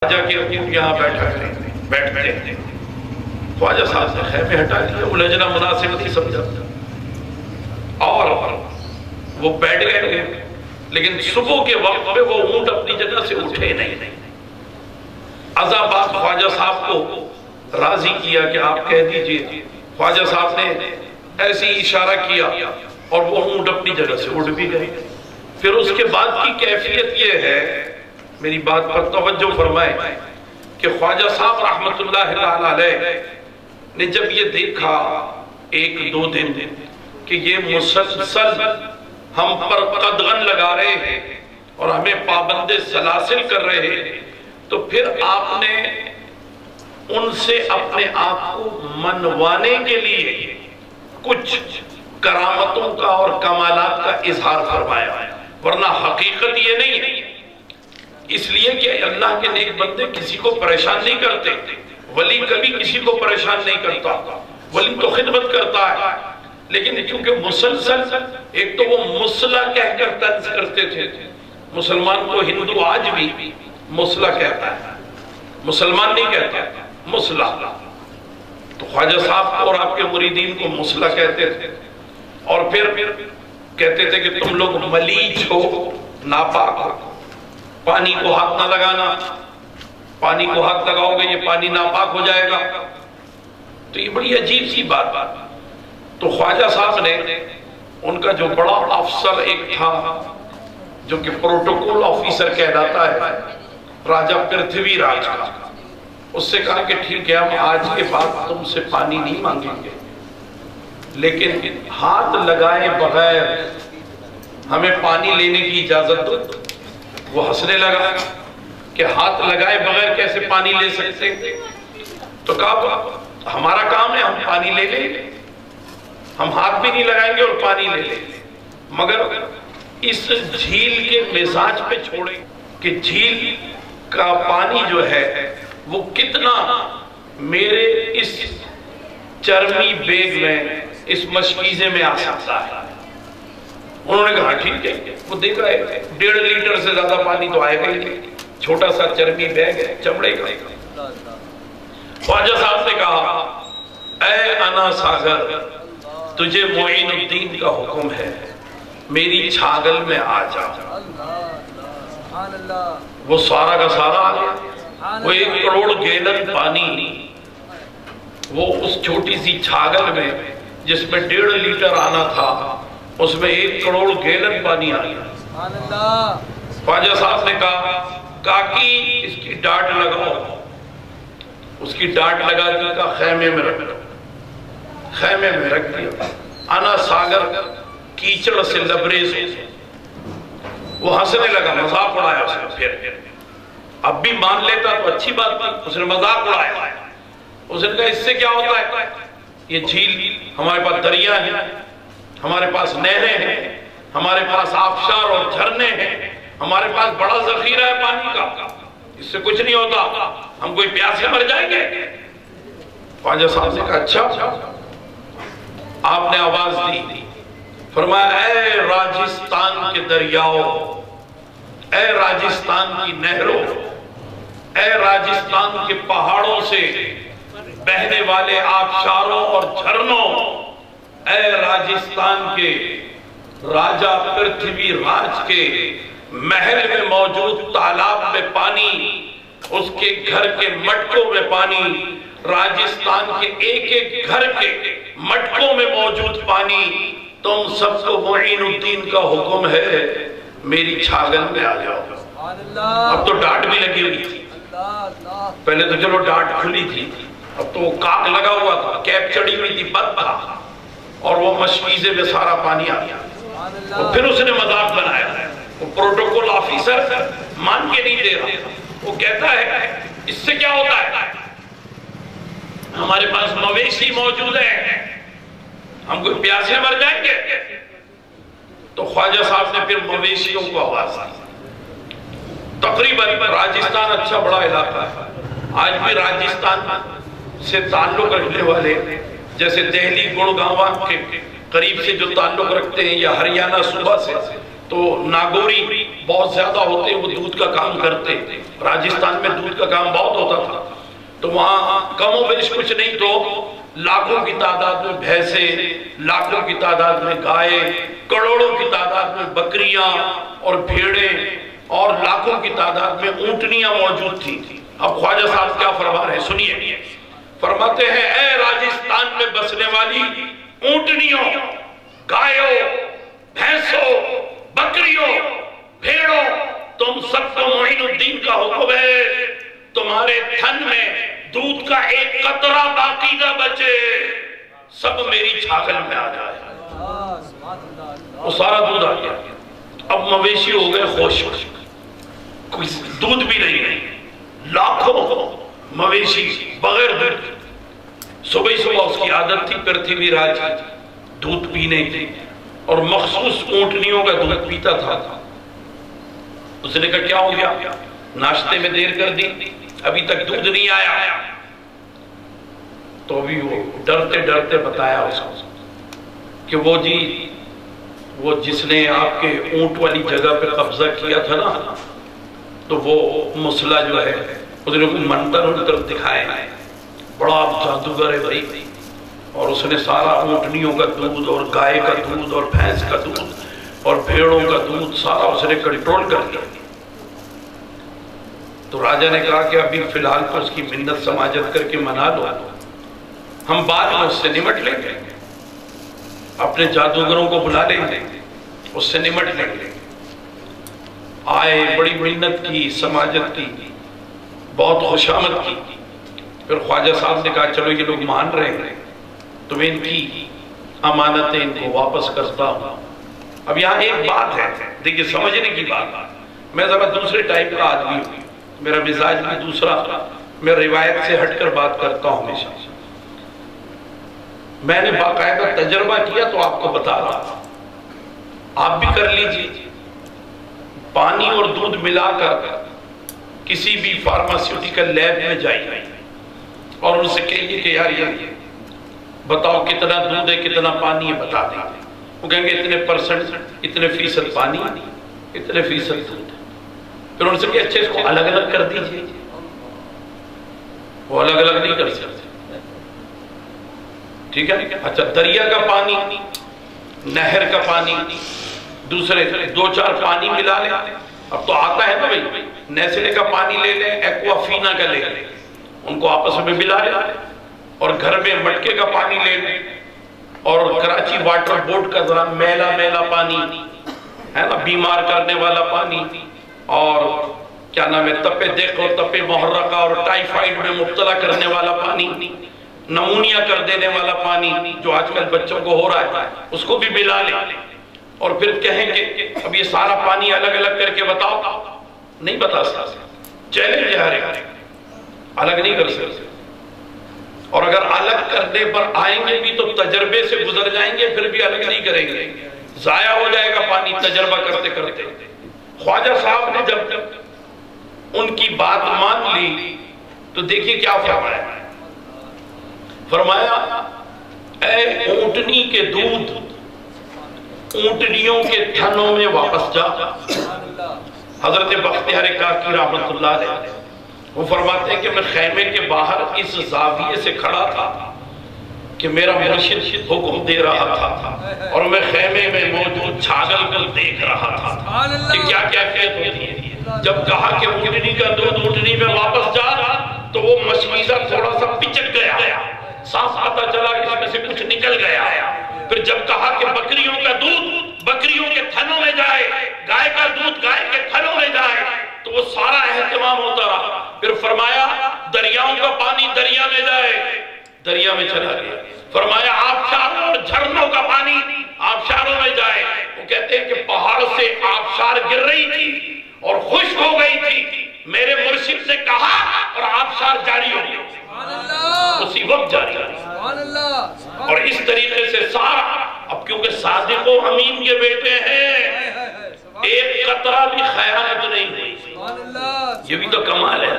خواجہ کے اونٹ یہاں بیٹھتے ہیں۔ خواجہ صاحب نے خیمے ہٹا دیا، الجھنا مناسب نہیں سمجھا اور وہ بیٹھ گئے، لیکن صبح کے وقت پہ وہ اونٹ اپنی جگہ سے اٹھے نہیں۔ عذابات خواجہ صاحب کو راضی کیا کہ آپ کہہ دیجئے۔ خواجہ صاحب نے ایسی اشارہ کیا اور وہ اونٹ اپنی جگہ سے اٹھ بھی گئے۔ پھر اس کے بعد کی کیفیت یہ ہے، میری بات پر توجہ فرمائیں، کہ خواجہ صاحب رحمت اللہ تعالیٰ علیہ نے جب یہ دیکھا ایک دو دن کہ یہ مسلسل ہم پر قدغن لگا رہے ہیں اور ہمیں پابند سلاسل کر رہے ہیں، تو پھر آپ نے ان سے اپنے آپ کو منوانے کے لیے کچھ کرامتوں کا اور کمالات کا اظہار فرمایا، ورنہ حقیقت یہ نہیں ہے۔ اس لیے کہ اللہ کے نیک بندے کسی کو پریشان نہیں کرتے، ولی کبھی کسی کو پریشان نہیں کرتا، ولی تو خدمت کرتا ہے، لیکن کیونکہ مسلسل ایک تو وہ مصلح کہہ کر طنز کرتے تھے، مسلمان کو ہندو آج بھی مصلح کہتا ہے، مسلمان نہیں کہتا، مصلح۔ تو خواجہ صاحب اور آپ کے مریدین کو مصلح کہتے تھے، اور پھر کہتے تھے کہ تم لوگ ملیج ہو، ناپاک ہو، پانی کو ہاتھ نہ لگانا، پانی کو ہاتھ لگاؤ گے یہ پانی ناپاک ہو جائے گا۔ تو یہ بڑی عجیب سی بات۔ تو خواجہ صاحب نے ان کا جو بڑا افسر ایک تھا جو کہ پروٹوکول آفیسر کہلاتا ہے، راجہ پرتھوی راج کا، اس سے کہا کہ ٹھیک ہے ہم آج کے بعد تم سے پانی نہیں مانگیں گے، لیکن ہاتھ لگائے بغیر ہمیں پانی لینے کی اجازت دو۔ وہ ہنسنے لگا کہ ہاتھ لگائے بغیر کیسے پانی لے سکتے؟ تو کہا ہمارا کام ہے، ہم پانی لے لیں گے، ہم ہاتھ بھی نہیں لگائیں گے اور پانی لے لیں گے، مگر اس جھیل کے مزاج پہ چھوڑیں کہ جھیل کا پانی جو ہے وہ کتنا میرے اس چرمی بیگ میں، اس مشکیزے میں آ سکتا ہے۔ انہوں نے کہا ٹھیک ہے، وہ دیکھا ہے 1.5 لیٹر سے زیادہ پانی تو آئے گا ہی نہیں، چھوٹا سا چرمی بیگ ہے چمڑے کا۔ خواجہ صاحب نے کہا اے انا ساگر، تجھے معین الدین کا حکم ہے، میری چھاگل میں آ جا۔ وہ سارا کا سارا آ گیا، وہ 1 کروڑ گیلن پانی وہ اس چھوٹی سی چھاگل میں جس میں 1.5 لیٹر آنا تھا، اس میں 1 کروڑ گیلن پانی آ گیا۔ خواجہ صاحب نے کہا کاکی اس کی ڈاٹ لگاؤ، اس کی ڈاٹ لگا دی، کا خیمے میں رکھ دو، خیمے میں رکھ دیا۔ انا ساگر کیچڑ سے لبریز ہو، وہ ہنسنے لگا، مذاق اڑایا اس نے۔ پھر اب بھی مان لیتا تو اچھی بات تھی، اس نے مذاق اڑایا۔ اس نے کہا اس سے کیا ہوتا ہے؟ یہ جھیل، ہمارے پاس دریا ہیں، ہمارے پاس نہریں ہیں، ہمارے پاس آبشار اور جھرنے ہیں، ہمارے پاس بڑا ذخیرہ ہے پانی کا، اس سے کچھ نہیں ہوتا، ہم کوئی پیاسے مر جائیں گے۔ خواجہ صاحب نے کہا اچھا۔ آپ نے آواز دی، فرمایا اے راجستان کے دریاؤ، اے راجستان کی نہروں، اے راجستان کے پہاڑوں سے بہنے والے آبشاروں اور جھرنوں، اے راجستان کے راجہ پرتھوی راج کے محل میں موجود تالاب میں پانی، اس کے گھر کے مٹکوں میں پانی، راجستان کے ایک ایک گھر کے مٹکوں میں موجود پانی، تم سب کو معین الدین کا حکم ہے، میری چھاگل میں آ جاؤ۔ اب تو ڈاٹ بھی لگی ہوئی تھی، پہلے تو چلو ڈاٹ کھلی تھی، اب تو وہ کاک لگا ہوا تھا، کیپ چڑی ہوئی تھی، بند تھا، اور وہ مشکیزے میں سارا پانی آ گیا۔ اور پھر اس نے مذاق بنایا، وہ پروٹوکول آفیسر مان کے نہیں دے رہا، وہ کہتا ہے اس سے کیا ہوتا ہے؟ ہمارے پاس مویشی موجود ہیں، ہم کوئی پیاسے مر جائیں گے؟ تو خواجہ صاحب نے پھر مویشیوں کو آواز دی۔ تقریباً راجستان اچھا بڑا علاقہ ہے، آج بھی راجستان سے تعلق رکھنے والے، جیسے دہلی گڑگاؤں کے قریب سے جو تعلق رکھتے ہیں، یا ہریانہ صوبہ سے، تو ناگوری بہت زیادہ ہوتے، وہ دودھ کا کام کرتے، راجستھان میں دودھ کا کام بہت ہوتا تھا، تو وہاں کم و بیش کچھ نہیں تو لاکھوں کی تعداد میں بھینسیں، لاکھوں کی تعداد میں گائے، کروڑوں کی تعداد میں بکریاں اور بھیڑیں اور لاکھوں کی تعداد میں اونٹنیاں موجود تھیں۔ اب خواجہ صاحب کیا فرما رہے ہیں سنیے، فرماتے ہیں اے راجستھان میں بسنے والی اونٹنیوں، گایوں، بھینسوں، بکریوں، بھیڑوں، تم سب کو معین الدین کا حکم ہے، تمہارے تھن میں دودھ کا ایک قطرہ باقی نہ بچے، سب میری چھاگل میں آ جائے۔ وہ سارا دودھ آ گیا، اب مویشی ہو گئے خوش، کوئی دودھ بھی نہیں، لاکھوں مویشی بغیر دودھ۔ صبح صبح اس کی عادت تھی پرتھوی راج دودھ پینے کی، اور مخصوص اونٹنیوں کا دودھ پیتا تھا۔ اس نے کہا کیا ہو گیا، ناشتے میں دیر کر دی، ابھی تک دودھ نہیں آیا؟ تو ابھی وہ ڈرتے ڈرتے بتایا اس کو کہ وہ جس نے آپ کے اونٹ والی جگہ پہ قبضہ کیا تھا نا، تو وہ مسئلہ جو ہے اس نے کوئی منتر دکھائے، بڑا جادوگر ہے بھائی، اور اس نے سارا اونٹنیوں کا دودھ اور گائے کا دودھ اور بھینس کا دودھ اور بھیڑوں کا دودھ سارا اس نے کنٹرول کر دیا۔ تو راجہ نے کہا کہ ابھی فی الحال تو اس کی منت سماجت کر کے منا لو، ہم بعد میں اس سے نمٹ لیں گے، اپنے جادوگروں کو بلا لیں گے، اس سے نمٹ لیں گے۔ آئے، بڑی منت کی، سماجت کی، بہت خوشامد کی۔ پھر خواجہ صاحب نے کہا چلو یہ لوگ مان رہے ہیں تو میں ان کی امانتیں ان کو واپس کرتا ہوں۔ اب یہاں ایک بات ہے، دیکھیے سمجھنے کی بات، میں ذرا دوسرے ٹائپ کا آدمی ہوں، میرا مزاج بھی دوسرا، میں روایت سے ہٹ کر بات کرتا ہوں ہمیشہ۔ میں نے باقاعدہ تجربہ کیا تو آپ کو بتا رہا ہوں، آپ بھی کر لیجیے۔ پانی اور دودھ ملا کر کسی بھی فارماسیوٹیکل لیب میں جائیے اور ان سے کہیے کہ یار یہ بتاؤ کتنا دودھ ہے کتنا پانی ہے، بتا دیں۔ وہ کہیں گے اتنے پرسنٹ، اتنے فیصد پانی، اتنے فیصد دودھ۔ پھر ان سے کہ اچھا اس کو الگ الگ کر دیجیے، وہ الگ الگ نہیں کر سکتے، ٹھیک ہے؟ اچھا دریا کا پانی، نہر کا پانی، دوسرے دو چار پانی ملا لیں، اب تو آتا ہے نا بھائی، نیسلے کا پانی لے لیں، ایکوافینا کا لے لیں، ان کو آپس میں ملا لیں، اور گھر میں مٹکے کا پانی لے لیں، اور کراچی واٹر بورڈ کا ذرا میلا میلا پانی ہے نا، بیمار کرنے والا پانی، اور کیا نام ہے تپے دیکھو تپے محرقہ اور ٹائیفائیڈ میں مبتلا کرنے والا پانی، نمونیا کر دینے والا پانی جو آج کل بچوں کو ہو رہا ہے، اس کو بھی ملا لیں، اور پھر کہیں کہ اب یہ سارا پانی الگ الگ کر کے بتاؤ، نہیں بتا سکتے، چیلنج ہے، الگ نہیں کر سکتے۔ اور اگر الگ کرنے پر آئیں گے بھی تو تجربے سے گزر جائیں گے، پھر بھی الگ نہیں کریں گے، ضائع ہو جائے گا پانی تجربہ کرتے کرتے۔ خواجہ صاحب نے جب ان کی بات مان لی تو دیکھیے کیا فرمایا، فرمایا اے اونٹنی کے دودھ اونٹنیوں کے تھنوں میں واپس جا۔ حضرت بختیار کاکی رحمت اللہ علیہ وہ فرماتے ہیں کہ میں خیمے کے باہر اس زاویے سے کھڑا تھا کہ میرا مرشد حکم دے رہا تھا، اور میں خیمے میں موجود چھاگل کو دیکھ رہا تھا کہ کیا کیفیت ہوتی ہے۔ جب کہا کہ اونٹنی کا دودھ اونٹنی میں واپس جا تو وہ مشکیزہ تھوڑا سا پچک گیا، صاف پتہ چلا کہ اس میں سے کچھ نکل گیا۔ پھر جب کہا کہ بکریوں کا دودھ بکریوں کے تھنوں میں جائے، گائے کا دودھ گائے کے تھنوں میں جائے، تو وہ سارا اہتمام ہوتا رہا۔ پھر فرمایا دریاؤں کا پانی دریا میں جائے، دریا میں چلا گیا۔ فرمایا آبشاروں اور جھرنوں کا پانی آبشاروں میں جائے۔ وہ کہتے ہیں کہ پہاڑ سے آبشار گر رہی تھی اور خشک ہو گئی تھی، میرے مرشد نے کہا اور آبشار جاری ہو گئی، اسی وقت جاری اور اس طریقے سے سارا۔ اب کیونکہ صادق و امین کے بیٹے ہیں، ایک قطرہ بھی خیانت نہیں ہوئی، یہ بھی تو کمال ہے۔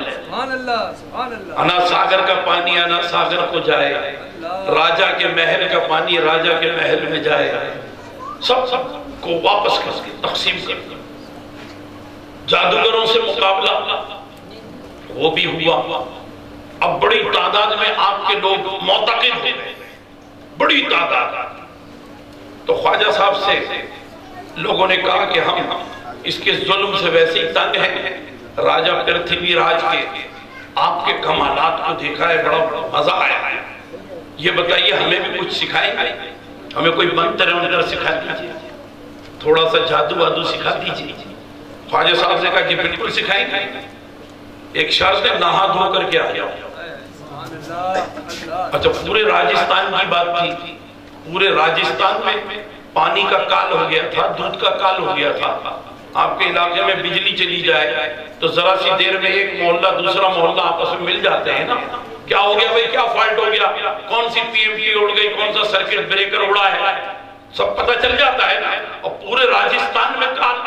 انا ساگر کا پانی انا ساگر کو جائے، راجہ کے محل کا پانی راجہ کے محل میں جائے، سب کو واپس کر کے تقسیم کر دیا۔ جادوگروں سے مقابلہ وہ بھی ہوا۔ اب بڑی تعداد میں آپ کے لوگ معتقد ہو گئے، بڑی تعداد۔ تو خواجہ صاحب سے لوگوں نے کہا کہ ہم اس کے ظلم سے ویسے ہی تنگ ہیں، راجہ پرتھوی راج کے آپ کے کمالات کو دیکھا ہے، بڑا مزہ آیا ہے، یہ بتائیے ہمیں بھی کچھ سکھائیں گے، ہمیں کوئی منتر ونتر سکھا دیجیے، تھوڑا سا جادو وادو سکھا دیجیے۔ خواجہ صاحب نے کہا جی بالکل سکھائیں گے، ایک شرط ہے نہا دھو کر کے آیا۔ اچھا پورے راجستھان کی بات تھی، پورے راجستھان میں پانی کا کال ہو گیا تھا، دودھ کا کال ہو گیا تھا۔ آپ کے علاقے میں بجلی چلی جائے تو ذرا سی دیر میں ایک محلہ دوسرا محلہ آپس میں مل جاتے ہیں نا، کیا ہو گیا بھائی، کیا فالٹ ہو گیا، کون سی پی ایم ٹی اڑ گئی، کون سا سرکٹ بریکر اڑا ہے، سب پتہ چل جاتا ہے نا۔ اور پورے راجستھان میں کال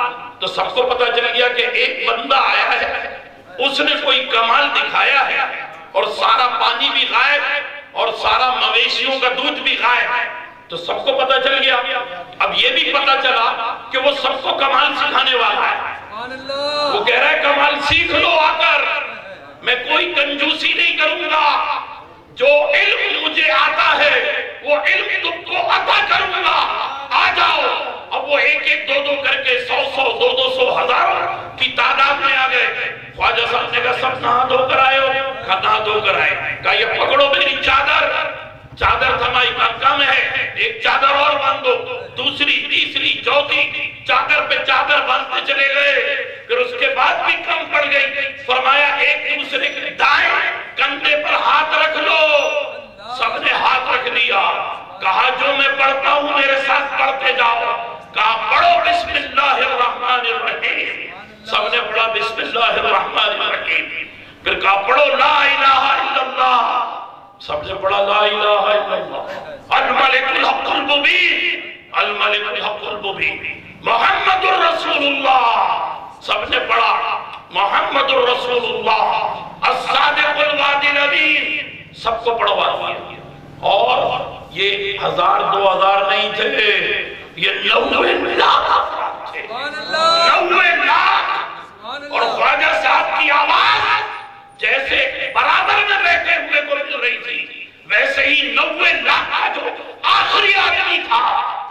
تو سب کو پتہ چل گیا کہ ایک بندہ آیا ہے، اس نے کوئی کمال دکھایا ہے، اور سارا پانی بھی غائب اور سارا مویشیوں کا دودھ بھی غائب ہے، تو سب کو پتہ چل گیا۔ اب یہ بھی پتہ چلا کہ وہ سب کو کمال سکھانے والا ہے، وہ کہہ رہا ہے کمال سیکھ لو آ کر، میں کوئی کنجوسی نہیں کروں گا، جو علم مجھے آتا ہے وہ علم تم کو عطا کروں گا، آ جاؤ۔ اب وہ ایک ایک دو دو کر کے 100 200 ہزاروں کی تعداد میں آ گئے۔ خواجہ صاحب نے کہا سب نہا دھو کر آئے ہو؟ نہا دھو کر آئے۔ کہا یہ پکڑو میری چادر، چادر تھمائی کم ہے، ایک چادر اور باندھو، دوسری تیسری چوتھی، چادر پہ چادر باندھتے چلے گئے، پھر اس کے بعد بھی کم پڑ گئی۔ فرمایا ایک دوسرے کے دائیں کندھے پر ہاتھ رکھ لو، سب نے ہاتھ رکھ لیا۔ کہا جو میں پڑھتا ہوں میرے ساتھ پڑھتے جاؤ۔ کہا پڑھو بسم اللہ الرحمن الرحیم، سب نے پڑھا بسم اللہ الرحمن الرحیم۔ پھر کہا پڑھو لا الہ الا اللہ، سب نے پڑھا لا الہ الا اللہ۔ الملک الحق المبین، الملک الحق المبین، محمد الرسول اللہ، سب نے پڑھا محمد الرسول اللہ الصادق الوعد الامین، سب کو پڑھوا دیا۔ اور یہ 1000 2000 نہیں تھے، یہ 90 لاکھ افراد تھے، 90 لاکھ۔ اور خواجہ صاحب کی آواز جیسے برابر میں بیٹھے ہوئے کو مل رہی تھی، ویسے ہی 90 لاکھ کا جو آخری آدمی تھا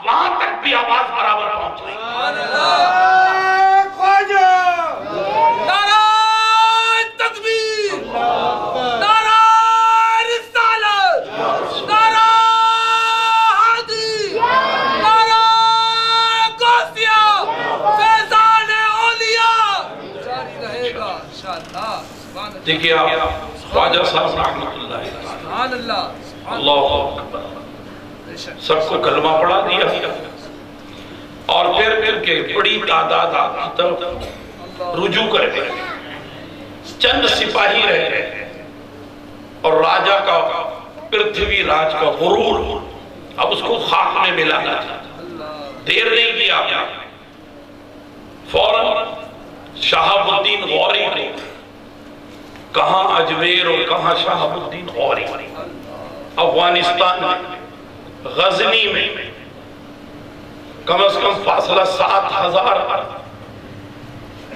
وہاں تک بھی آواز برابر پہنچ رہی۔ خواجہ نعرہ تکبیر، نعرہ رسالت، نعرہ حاضر، نعرہ غوثیہ، فیضان اولیاء جاری رہے گا انشاءاللہ۔ دیکھئے آپ خواجہ صاحب رحمت اللہ اللہ اکبر، سب کو کلمہ پڑھا دیا، اور پھر کے بڑی تعداد آپ کی طرف رجوع کر گئے، چند سپاہی رہ گئے، اور راجہ کا پرتھوی راج کا غرور اب اس کو خاک میں ملانا تھا۔ دیر نہیں کیا آپ نے، فوراً شہاب الدین غوری کو، کہاں اجمیر اور کہاں شہاب الدین غوری، افغانستان میں غزنی میں کم از کم فاصلہ 7000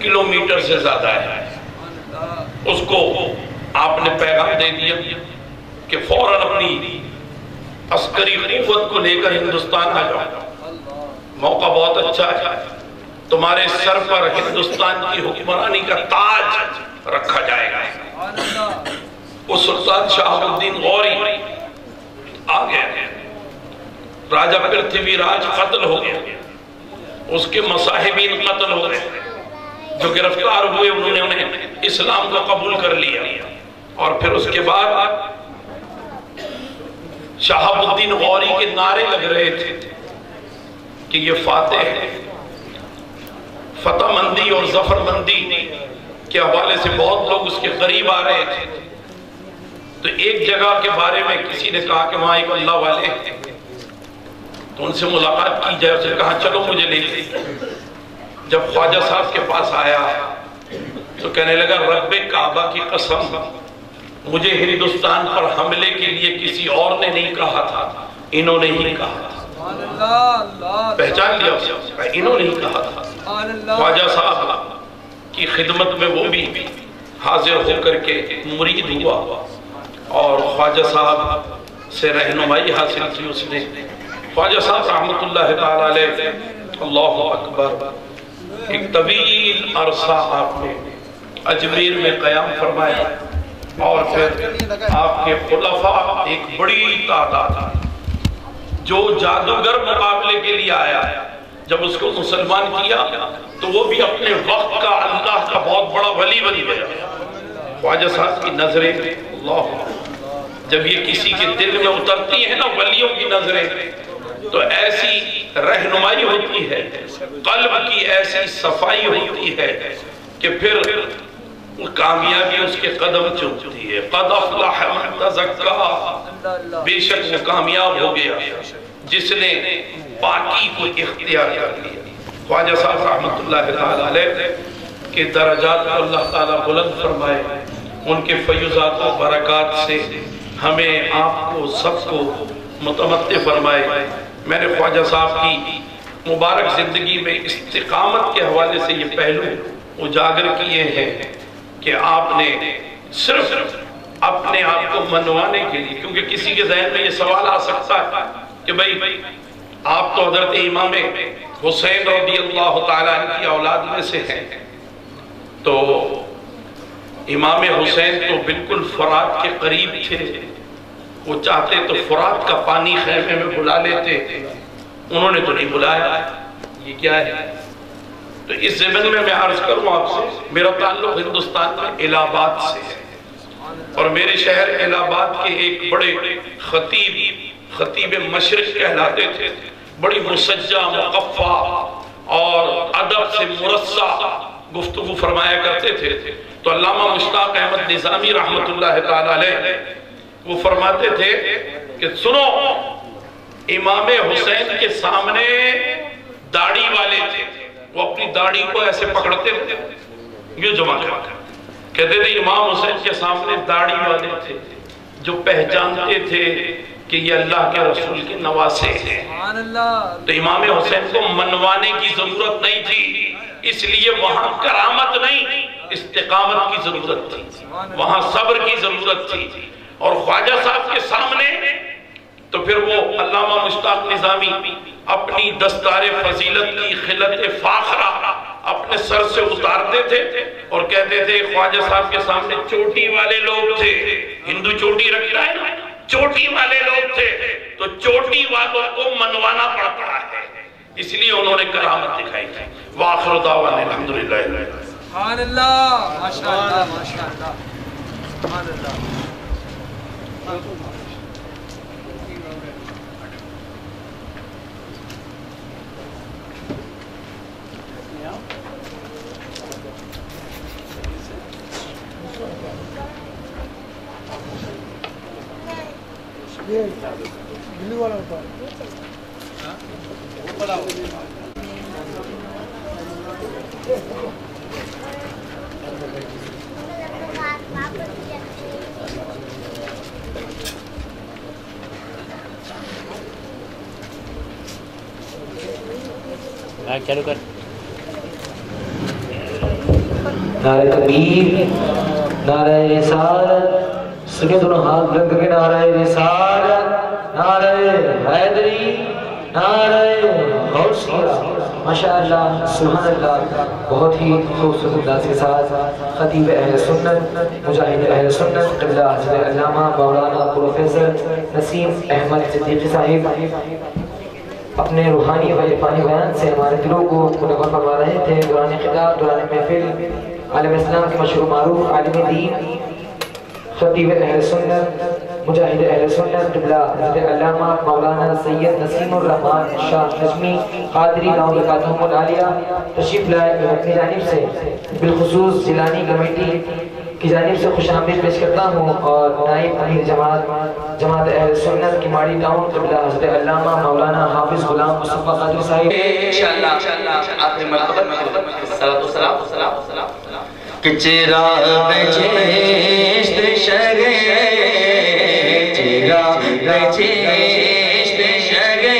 کلومیٹر سے زیادہ ہے۔ اس کو آپ نے پیغام دے دیا کہ فوراً اپنی عسکری قوت کو لے کر ہندوستان آ جاؤ، موقع بہت اچھا ہے، تمہارے سر پر ہندوستان کی حکمرانی کا تاج رکھا جائے گا۔ وہ سلطان شہاب الدین غوری آ گیا، راجہ پرتھوی راج قتل ہو گیا، اس کے مصاحبین قتل ہو گئے، جو گرفتار ہوئے انہوں نے اسلام کو قبول کر لیا۔ اور پھر اس کے بعد شہاب الدین غوری کے نعرے لگ رہے تھے کہ یہ فاتح ہے، فتح مندی اور ظفر مندی کے حوالے سے بہت لوگ اس کے قریب آ رہے تھے۔ تو ایک جگہ کے بارے میں کسی نے کہا کہ وہاں ایک اللہ والے ہیں، تو ان سے ملاقات کی جائے، اس نے کہا چلو مجھے لے لے۔ جب خواجہ صاحب کے پاس آیا تو کہنے لگا رب کعبہ کی قسم، مجھے ہندوستان پر حملے کے لیے کسی اور نے نہیں کہا تھا، انہوں نے ہی کہا تھا۔ پہچان لیا اسے، انہوں نے ہی کہا تھا۔ خواجہ صاحب کی خدمت میں وہ بھی حاضر ہو کر کے مرید ہوا اور خواجہ صاحب سے رہنمائی حاصل کی اس نے۔ خواجہ صاحب رحمت اللہ تعالیٰ علیہ، اللہ اکبر، ایک طویل عرصہ آپ نے اجمیر میں قیام فرمایا اور پھر آپ کے خلفاء ایک بڑی تعداد جو جادوگر مقابلے کے لیے آیا، جب اس کو مسلمان کیا تو وہ بھی اپنے وقت کا اللہ کا بہت بڑا ولی بن گیا۔ خواجہ صاحب کی نظریں، اللہ، جب یہ کسی کے دل میں اترتی ہیں نا ولیوں کی نظریں، تو ایسی رہنمائی ہوتی ہے، قلب کی ایسی صفائی ہوتی ہے کہ پھر کامیابی اس کے قدم چومتی ہے۔ قد افلح من تزکا، بے شک وہ کامیاب ہو گیا جس نے پاکی کو اختیار کر لیا۔ خواجہ صاحب رحمت اللہ تعالیٰ علیہ کے درجات کو اللہ تعالیٰ بلند فرمائے، ان کے فیضات و برکات سے ہمیں آپ کو سب کو متمتع فرمائے۔ میں نے خواجہ صاحب کی مبارک زندگی میں استقامت کے حوالے سے یہ پہلو اجاگر کیے ہیں کہ آپ نے صرف اپنے آپ کو منوانے کے لیے، کیونکہ کسی کے ذہن میں یہ سوال آ سکتا ہے کہ بھئی آپ تو حضرت امام حسین رضی اللہ تعالیٰ عنہ کی اولاد میں سے ہیں، تو امام حسین تو بالکل فرات کے قریب تھے، وہ چاہتے تو فرات کا پانی خیمے میں بلا لیتے، انہوں نے تو نہیں بلایا، یہ کیا ہے؟ تو اس ضمن میں عرض کروں آپ سے، میرا تعلق ہندوستان میں الہ آباد سے ہے، اور میرے شہر الہ آباد کے ایک بڑے خطیب مشرق کہلاتے تھے، بڑی مسجع مقفع اور ادب سے مرصع گفتگو فرمایا کرتے تھے۔ تو علامہ مشتاق احمد نظامی رحمت اللہ تعالیٰ علیہ وہ فرماتے تھے کہ سنو، امام حسین کے سامنے داڑھی والے تھے، وہ اپنی داڑھی کو ایسے پکڑتے تھے، یہ جمع کرتے کہتے تھے امام حسین کے سامنے داڑھی والے تھے جو پہچانتے تھے کہ یہ اللہ کے رسول کے نواسے ہیں۔ تو امام حسین کو منوانے کی ضرورت نہیں تھی، اس لیے وہاں کرامت نہیں، استقامت کی ضرورت تھی، وہاں صبر کی ضرورت تھی۔ اور خواجہ صاحب کے سامنے تو پھر وہ علامہ مشتاق نظامی اپنی دستار فضیلت کی خلت فاخرہ اپنے سر سے اتارتے تھے اور کہتے تھے خواجہ صاحب کے سامنے چوٹی والے لوگ تھے، ہندو چوٹی رکھتا ہے نا، چوٹی والے لوگ تھے، تو چوٹی والوں کو منوانا پڑتا ہے، اس لیے انہوں نے کرامت دکھائی تھی۔ وآخر دعوانا الحمدللہ۔ سبحان اللہ، ماشاءاللہ ماشاءاللہ، سبحان اللہ۔ یہ بلو والا ہوتا ہے، وہ بڑا ہوتا ہے۔ چلو کر نعرہ تکبیر، نعرہ رسالت، سنیں دونوں ہاتھ بلند کر کے نعرہ رسالت، نعرہ حیدری، نعرہ غوثیہ۔ ماشاءاللہ، سبحان اللہ، بہت ہی خوبصورت انداز کے ساتھ خطیب اہل سنت، مجاہد اہل سنت قبلہ حضرت علامہ مولانا پروفیسر نسیم احمد صدیقی صاحب اپنے روحانی و عرفانی بیان سے ہمارے دلوں کو منور فرما رہے تھے۔ دوران خطاب، دوران محفل، عالم اسلام کے مشہور معروف عالم دین، خطیب اہل سنت، مجاہد اہل سنت قبلہ حضرت علامہ مولانا سید نسیم الرحمن شاہ نجمی قادری دعوت برکاتہم العالیہ تشریف لائے، اپنی جانب سے بالخصوص جیلانی کمیٹی کی جانب سے خوش آمدید پیش کرتا ہوں، اور نائب امیر جماعت اہل سنت کی ماڑی ٹاؤن قبلہ حضرت علامہ مولانا حافظ غلام مصطفیٰ قادری صاحب انشاءاللہ آخری مرتبہ صلاۃ والسلام کہ چراغ چشت شگے، چراغ چشت شگے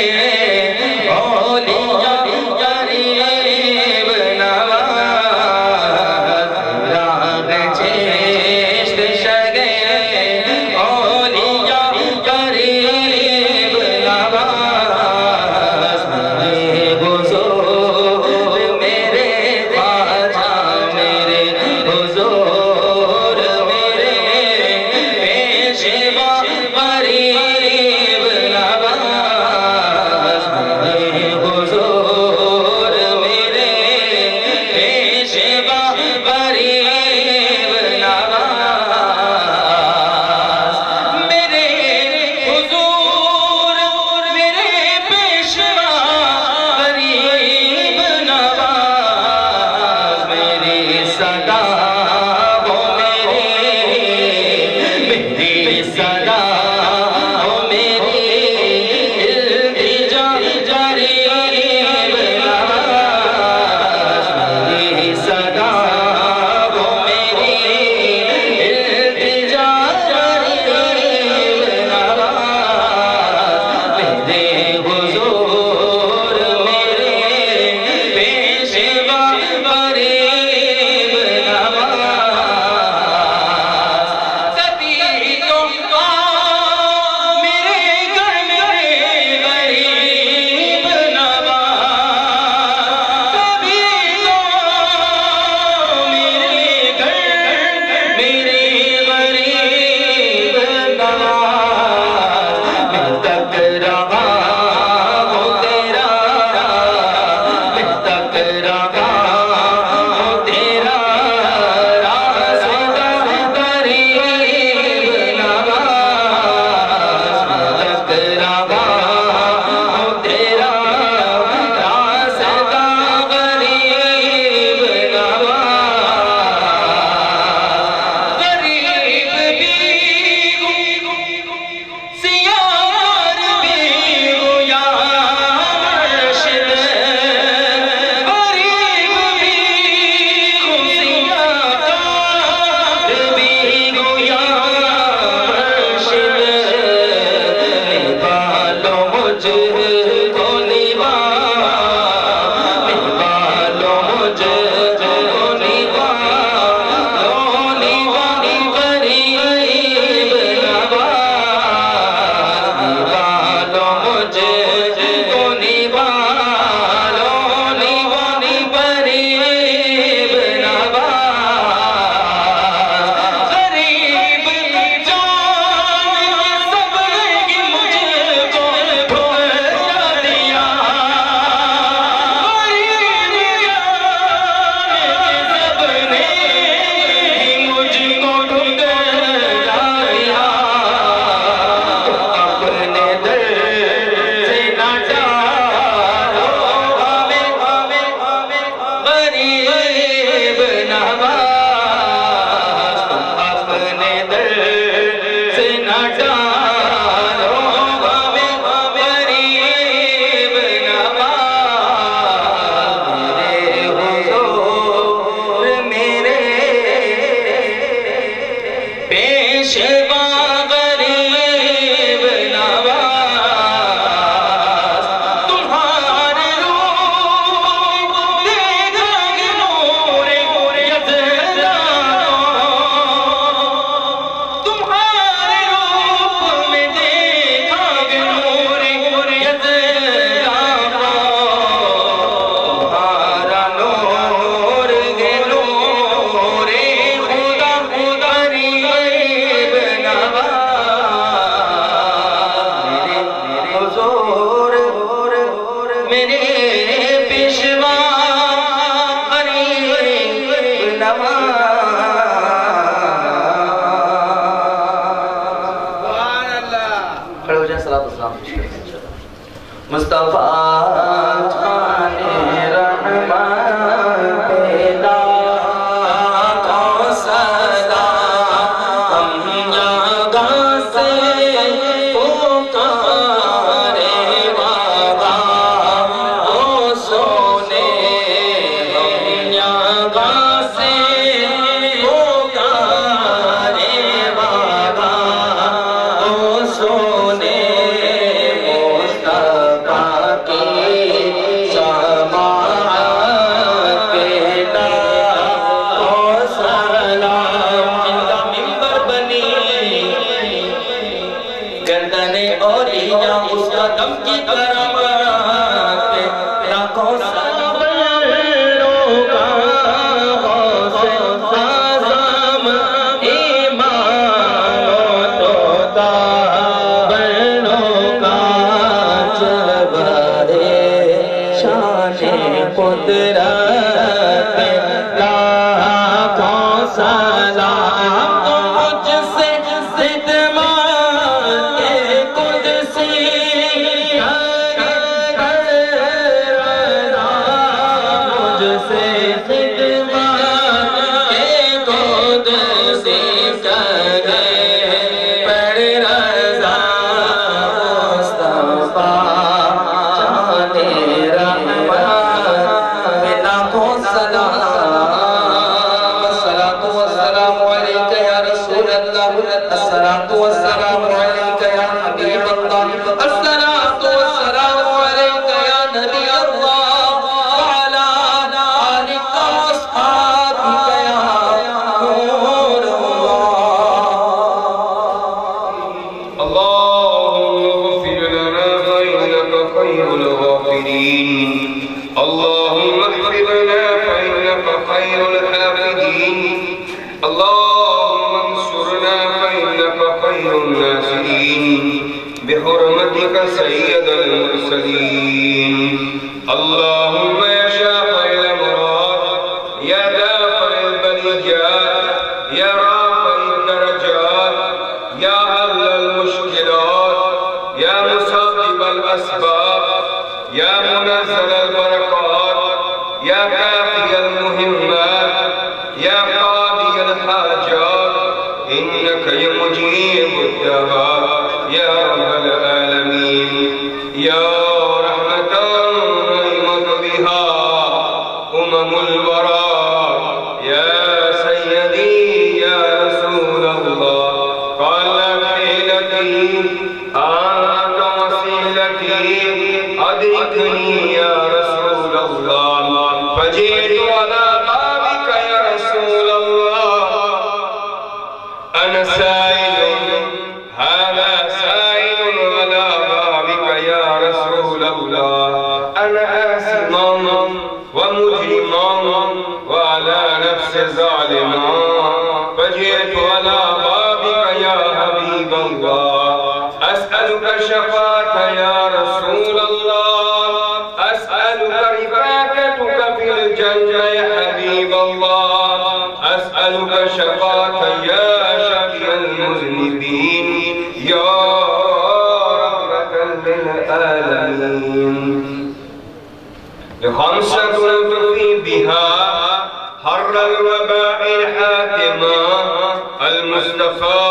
المسلمين المصطفى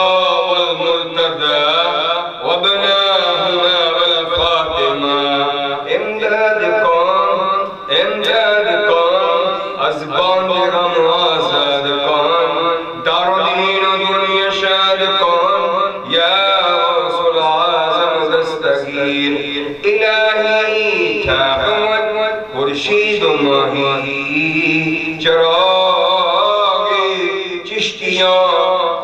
والمرتضى وابناهما والفاطمة امدادكم أزبان درم آزادكم دار دين دنيا شادكم يا رسول العظم دستگیر الہی تعبد خورشید ماہی چراغی چشتیاں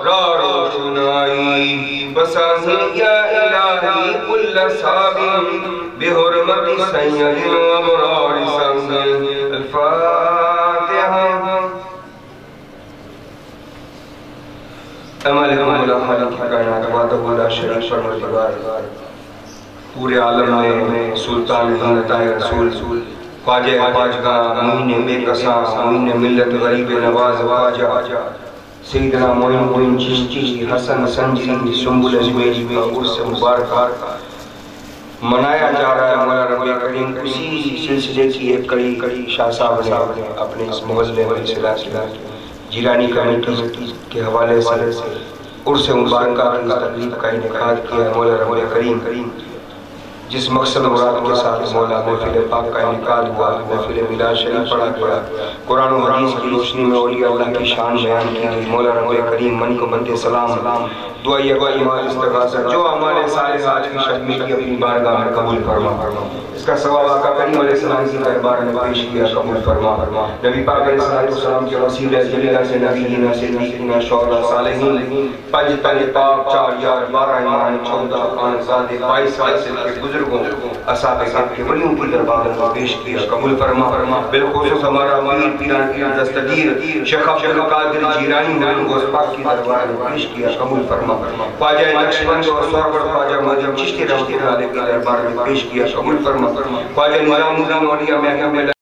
را روشنائی بسازی یا الہی کل صابر بحرمت سید و ابرار سنگل الفاتحہ عمل مولا خالق کائنات وحدہ لا شریک پروردگار پورے عالم میں سلطان ہندتہ رسول خواجہ خواجگاہ معین بے قصا معین ملت غریب نواز خواجہ سیدنا معین الدین چشتی حسن سنجی سنبل ازمیری کا عرس مبارک منایا جا رہا ہے مولا رب کریم اسی سلسلے کی ایک کڑی شاہ صاحب نے اپنے اس محلے میں جیلانی کمیٹی کے حوالے سے عرس مبارکہ کی تقریب کا انعقاد کیا ہے مولا رب کریم جس مقصد مراد کے ساتھ مولا محفل پاک کا انعقاد ہوا محفل میلاد شریف پڑھا گیا قرآن و حدیث کی روشنی میں اولیاء اللہ کی شان بیان کی گئی مولا رب کریم من کو بندے سلام دعائیہ و ایمان استغاثہ جو اعمال صالحہ آج کی شب میں کی اپنی بارگاہ میں قبول فرما اس کا ثواب آقا کریم علیہ السلام کی دربار میں پیش کیا قبول فرما نبی پاک علیہ السلام کے وسیلہ جلیلہ سے نبینا صدیقین شہداء صالحین پنج پنج پاک 4 یار 12 ایمان 14 خانزادے 22 سال سے کے بزرگوں اصحاب کرام کے ولیوں کی دربار میں پیش کیا قبول فرما بالخصوص ہمارا امیر پیران کی دستگیر شیخ عبد القادر جیلانی نام کو اس پاک کی دربار میں پیش کیا قبول فرما خواجہ نقشبند اور سرور خواجہ معظم چشتی رحمۃ اللہ علیہ کی دربار میں پیش کیا قبول فرما خواجہ نظام الدین اولیاء محکمہ